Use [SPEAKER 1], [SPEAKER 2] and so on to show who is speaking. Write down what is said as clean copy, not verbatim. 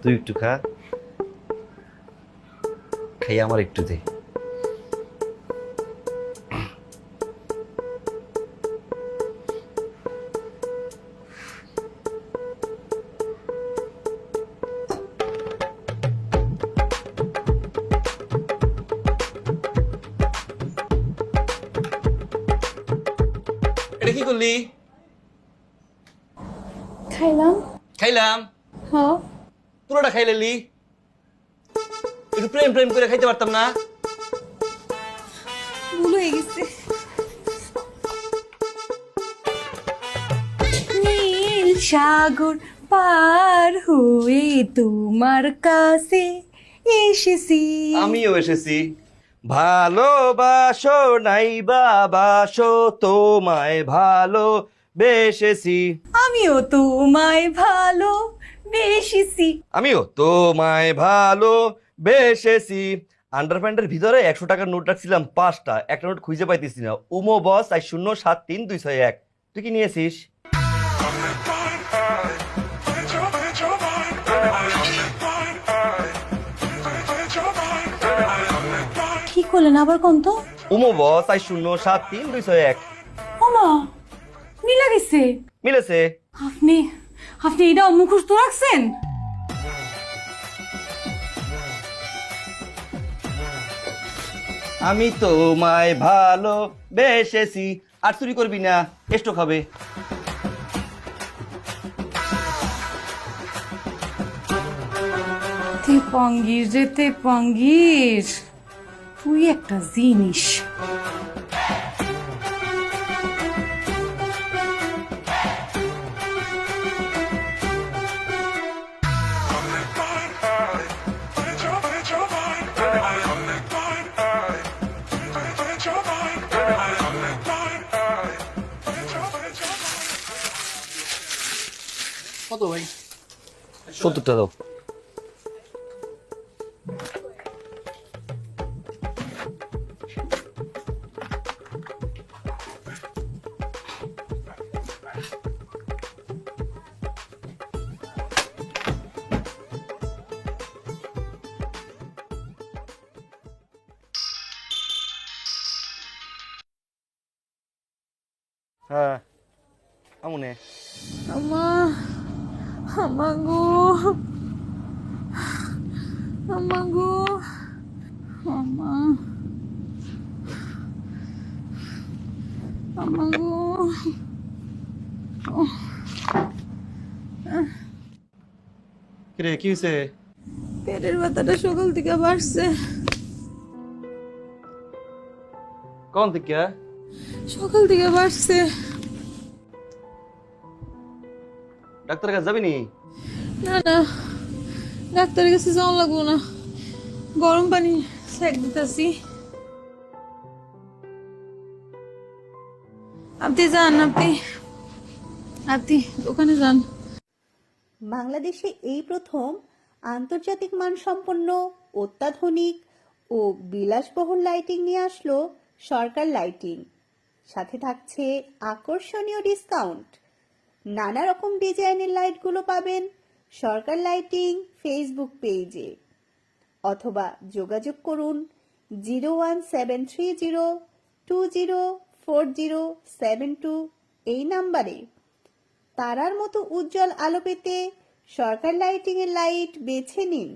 [SPEAKER 1] তুই একটু খা, খাই আমার একটু দে। এটা কি করলি?
[SPEAKER 2] খাইলাম।
[SPEAKER 1] খাইলাম?
[SPEAKER 2] হ।
[SPEAKER 1] পুরোটা খাইলি? একটু প্রেম প্রেম করে খাইতে পারতাম না?
[SPEAKER 2] ভুল হয়ে গেছে। নীল সাগর পার হয়ে তোমার কাছে এসেছি।
[SPEAKER 1] আমিও এসেছি। ভালোবাসো নাইবা বাসো, তোমায় ভালো বেসেছি।
[SPEAKER 2] আমিও তোমায় ভালো বেসেছি।
[SPEAKER 1] আমিও তোমায় ভালো বেসেছি। আন্ডারপ্যান্টের ভিতরে 100 টাকার নোট রাখছিলাম 5টা, একটা নোট খুঁজে পাইতেছি না। উমো বস 4073-261। তুই কি নিয়েছিস?
[SPEAKER 2] কি করলেন আবার কোন তো?
[SPEAKER 1] উমো বস 4073-261।
[SPEAKER 2] ওমা, মিলা গেছে।
[SPEAKER 1] মিলেছে।
[SPEAKER 2] আপনি আপনি এটা মুখস্থ রাখছেন?
[SPEAKER 1] আমি তোমায় ভালো বেসেছি। আর চুরি করবি না, এসটো খাবে।
[SPEAKER 2] তেপাঙ্গির রে তেপাঙ্গির, তুই একটা জিনিস।
[SPEAKER 3] কত ভাই?
[SPEAKER 1] 70টা দাও। হ্যাঁ আমনে।
[SPEAKER 2] আমা, আমা গো, আমা গো, আমা, আমা গো।
[SPEAKER 1] কিরে কি হয়েছে?
[SPEAKER 2] পেটের ব্যথাটা সকাল থেকে বাড়ছে।
[SPEAKER 1] কোন থেকে?
[SPEAKER 2] সকাল থেকে বাড়ছে।
[SPEAKER 1] ডাক্তারের কাছে যাবি নি?
[SPEAKER 2] না না, ডাক্তারের কাছে যাওয়া লাগবো না, গরম পানি সেক দিতেছি। আপনি যান, আপনি আপনি দোকানে যান।
[SPEAKER 4] বাংলাদেশে এই প্রথম আন্তর্জাতিক মানসম্পন্ন অত্যাধুনিক ও বিলাসবহুল লাইটিং নিয়ে আসলো সরকার লাইটিং। সাথে থাকছে আকর্ষণীয় ডিসকাউন্ট। নানা রকম ডিজাইনের লাইটগুলো পাবেন সরকার লাইটিং ফেসবুক পেজে, অথবা যোগাযোগ করুন 01730204072 এই নাম্বারে। তারার মতো উজ্জ্বল আলো পেতে সরকার লাইটিং এর লাইট বেছে নিন।